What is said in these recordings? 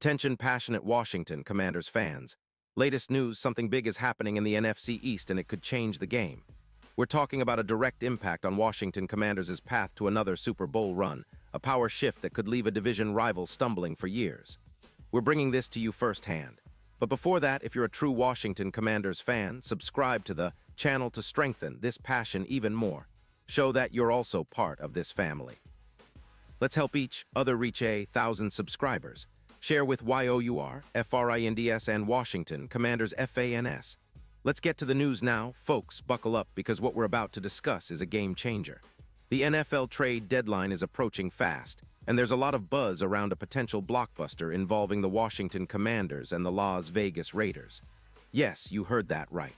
Attention passionate Washington Commanders fans. Latest news, something big is happening in the NFC East and it could change the game. We're talking about a direct impact on Washington Commanders' path to another Super Bowl run, a power shift that could leave a division rival stumbling for years. We're bringing this to you firsthand. But before that, if you're a true Washington Commanders fan, subscribe to the channel to strengthen this passion even more. Show that you're also part of this family. Let's help each other reach 1,000 subscribers. Share with YOUR, FRINDS, and Washington Commanders FANS. Let's get to the news now. Folks, buckle up because what we're about to discuss is a game changer. The NFL trade deadline is approaching fast, and there's a lot of buzz around a potential blockbuster involving the Washington Commanders and the Las Vegas Raiders. Yes, you heard that right.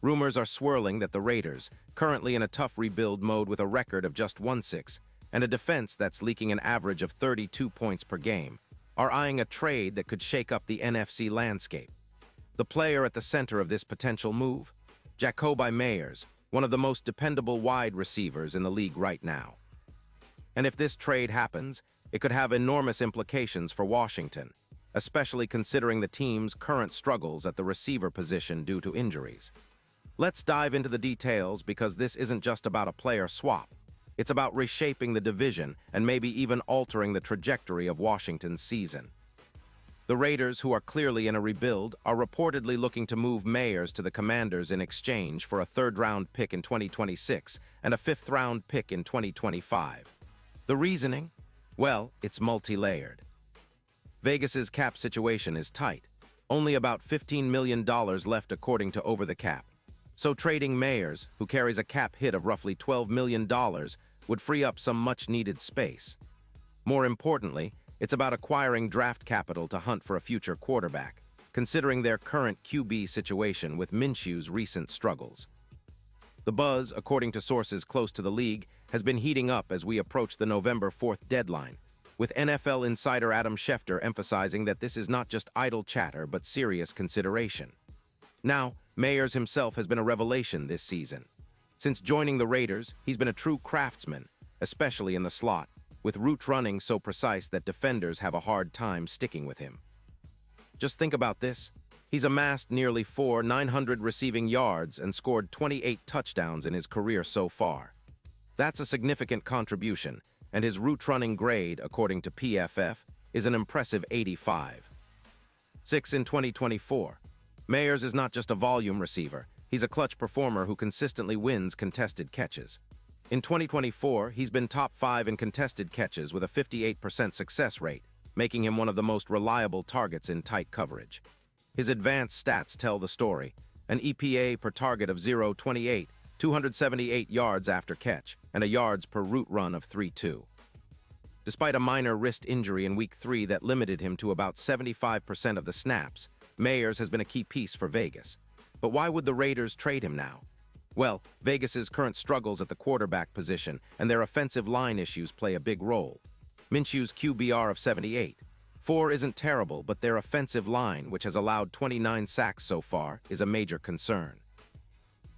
Rumors are swirling that the Raiders, currently in a tough rebuild mode with a record of just 1-6 and a defense that's leaking an average of 32 points per game, are eyeing a trade that could shake up the NFC landscape. The player at the center of this potential move? Jacoby Meyers, one of the most dependable wide receivers in the league right now. And if this trade happens, it could have enormous implications for Washington, especially considering the team's current struggles at the receiver position due to injuries. Let's dive into the details because this isn't just about a player swap. It's about reshaping the division and maybe even altering the trajectory of Washington's season. The Raiders, who are clearly in a rebuild, are reportedly looking to move Meyers to the Commanders in exchange for a third-round pick in 2026 and a fifth-round pick in 2025. The reasoning? Well, it's multi-layered. Vegas's cap situation is tight. Only about $15 million left according to Over the Cap. So trading Meyers, who carries a cap hit of roughly $12 million, would free up some much-needed space. More importantly, it's about acquiring draft capital to hunt for a future quarterback, considering their current QB situation with Minshew's recent struggles. The buzz, according to sources close to the league, has been heating up as we approach the November 4th deadline, with NFL insider Adam Schefter emphasizing that this is not just idle chatter but serious consideration. Now, Meyers himself has been a revelation this season. Since joining the Raiders, he's been a true craftsman, especially in the slot, with route running so precise that defenders have a hard time sticking with him. Just think about this. He's amassed nearly 900 receiving yards and scored 28 touchdowns in his career so far. That's a significant contribution, and his route running grade, according to PFF, is an impressive 85. 6 in 2024. Meyers is not just a volume receiver, he's a clutch performer who consistently wins contested catches. In 2024, he's been top 5 in contested catches with a 58% success rate, making him one of the most reliable targets in tight coverage. His advanced stats tell the story: an EPA per target of 0.28, 278 yards after catch, and a yards per route run of 3.2. Despite a minor wrist injury in Week 3 that limited him to about 75% of the snaps, Meyers has been a key piece for Vegas. But why would the Raiders trade him now? Well, Vegas's current struggles at the quarterback position and their offensive line issues play a big role. Minshew's QBR of 78. 4 isn't terrible, but their offensive line, which has allowed 29 sacks so far, is a major concern.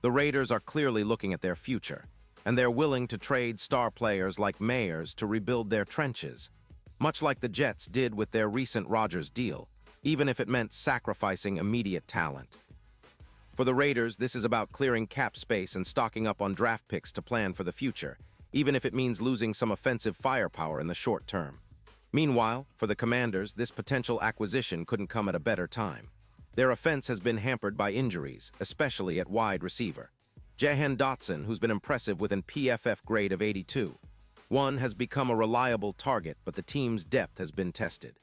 The Raiders are clearly looking at their future, and they're willing to trade star players like Meyers to rebuild their trenches, much like the Jets did with their recent Rodgers deal, even if it meant sacrificing immediate talent. For the Raiders, this is about clearing cap space and stocking up on draft picks to plan for the future, even if it means losing some offensive firepower in the short term. Meanwhile, for the Commanders, this potential acquisition couldn't come at a better time. Their offense has been hampered by injuries, especially at wide receiver. Jahan Dotson, who's been impressive with an PFF grade of 82. 1 has become a reliable target, but the team's depth has been tested.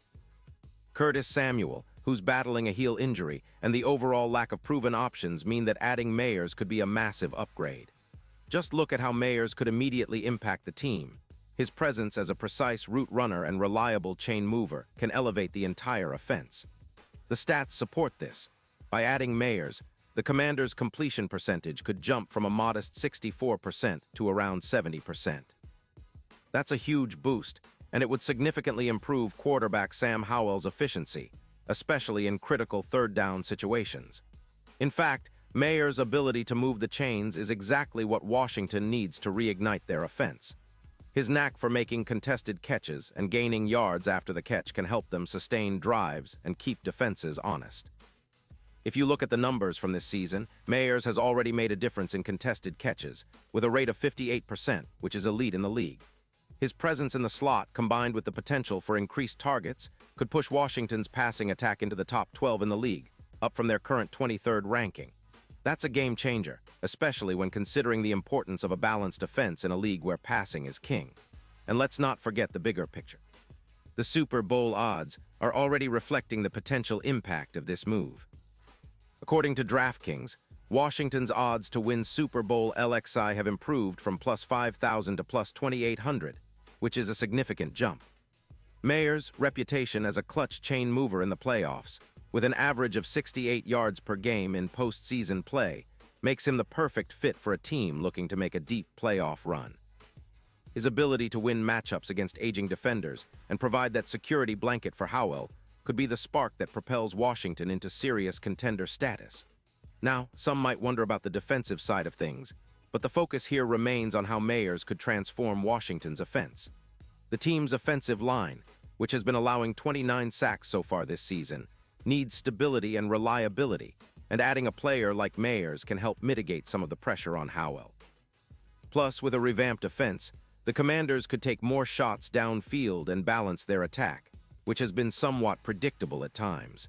Curtis Samuel, who's battling a heel injury, and the overall lack of proven options mean that adding Meyers could be a massive upgrade. Just look at how Meyers could immediately impact the team. His presence as a precise route runner and reliable chain mover can elevate the entire offense. The stats support this. By adding Meyers, the Commanders' completion percentage could jump from a modest 64% to around 70%. That's a huge boost, and it would significantly improve quarterback Sam Howell's efficiency, especially in critical third-down situations. In fact, Meyers' ability to move the chains is exactly what Washington needs to reignite their offense. His knack for making contested catches and gaining yards after the catch can help them sustain drives and keep defenses honest. If you look at the numbers from this season, Mayers has already made a difference in contested catches, with a rate of 58%, which is elite in the league. His presence in the slot, combined with the potential for increased targets, could push Washington's passing attack into the top 12 in the league, up from their current 23rd ranking. That's a game changer, especially when considering the importance of a balanced offense in a league where passing is king. And let's not forget the bigger picture. The Super Bowl odds are already reflecting the potential impact of this move. According to DraftKings, Washington's odds to win Super Bowl LXI have improved from plus 5,000 to plus 2,800, which is a significant jump. Mayers' reputation as a clutch chain mover in the playoffs, with an average of 68 yards per game in postseason play, makes him the perfect fit for a team looking to make a deep playoff run. His ability to win matchups against aging defenders and provide that security blanket for Howell could be the spark that propels Washington into serious contender status. Now, some might wonder about the defensive side of things, but the focus here remains on how Mayers could transform Washington's offense. The team's offensive line, which has been allowing 29 sacks so far this season, needs stability and reliability, and adding a player like Mayers can help mitigate some of the pressure on Howell. Plus, with a revamped offense, the Commanders could take more shots downfield and balance their attack, which has been somewhat predictable at times.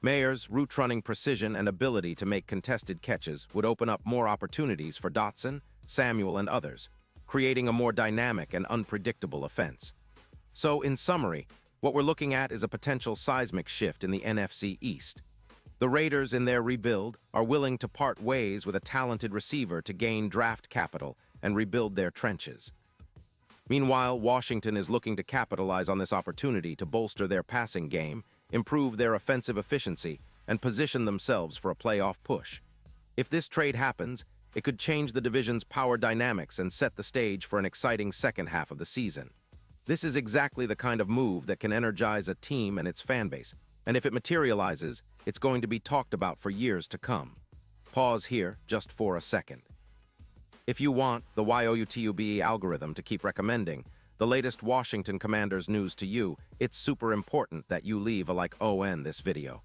Mayers' route-running precision and ability to make contested catches would open up more opportunities for Dotson, Samuel, and others, creating a more dynamic and unpredictable offense. So, in summary, what we're looking at is a potential seismic shift in the NFC East. The Raiders, in their rebuild, are willing to part ways with a talented receiver to gain draft capital and rebuild their trenches. Meanwhile, Washington is looking to capitalize on this opportunity to bolster their passing game, improve their offensive efficiency, and position themselves for a playoff push. If this trade happens, it could change the division's power dynamics and set the stage for an exciting second half of the season. This is exactly the kind of move that can energize a team and its fanbase, and if it materializes, it's going to be talked about for years to come. Pause here just for a second. If you want the YouTube algorithm to keep recommending the latest Washington Commanders news to you, it's super important that you leave a like on this video.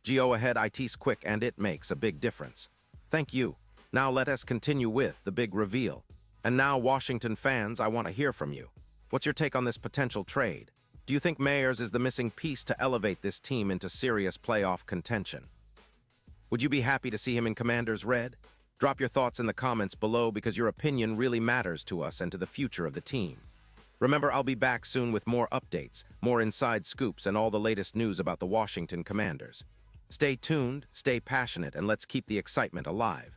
Go ahead, it's quick and it makes a big difference. Thank you. Now let us continue with the big reveal. And now, Washington fans, I want to hear from you. What's your take on this potential trade? Do you think Mayers is the missing piece to elevate this team into serious playoff contention? Would you be happy to see him in Commanders red? Drop your thoughts in the comments below because your opinion really matters to us and to the future of the team. Remember, I'll be back soon with more updates, more inside scoops, and all the latest news about the Washington Commanders. Stay tuned, stay passionate, and let's keep the excitement alive.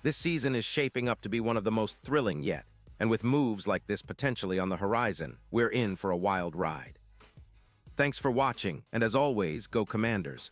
This season is shaping up to be one of the most thrilling yet, and with moves like this potentially on the horizon, we're in for a wild ride. Thanks for watching, and as always, go Commanders.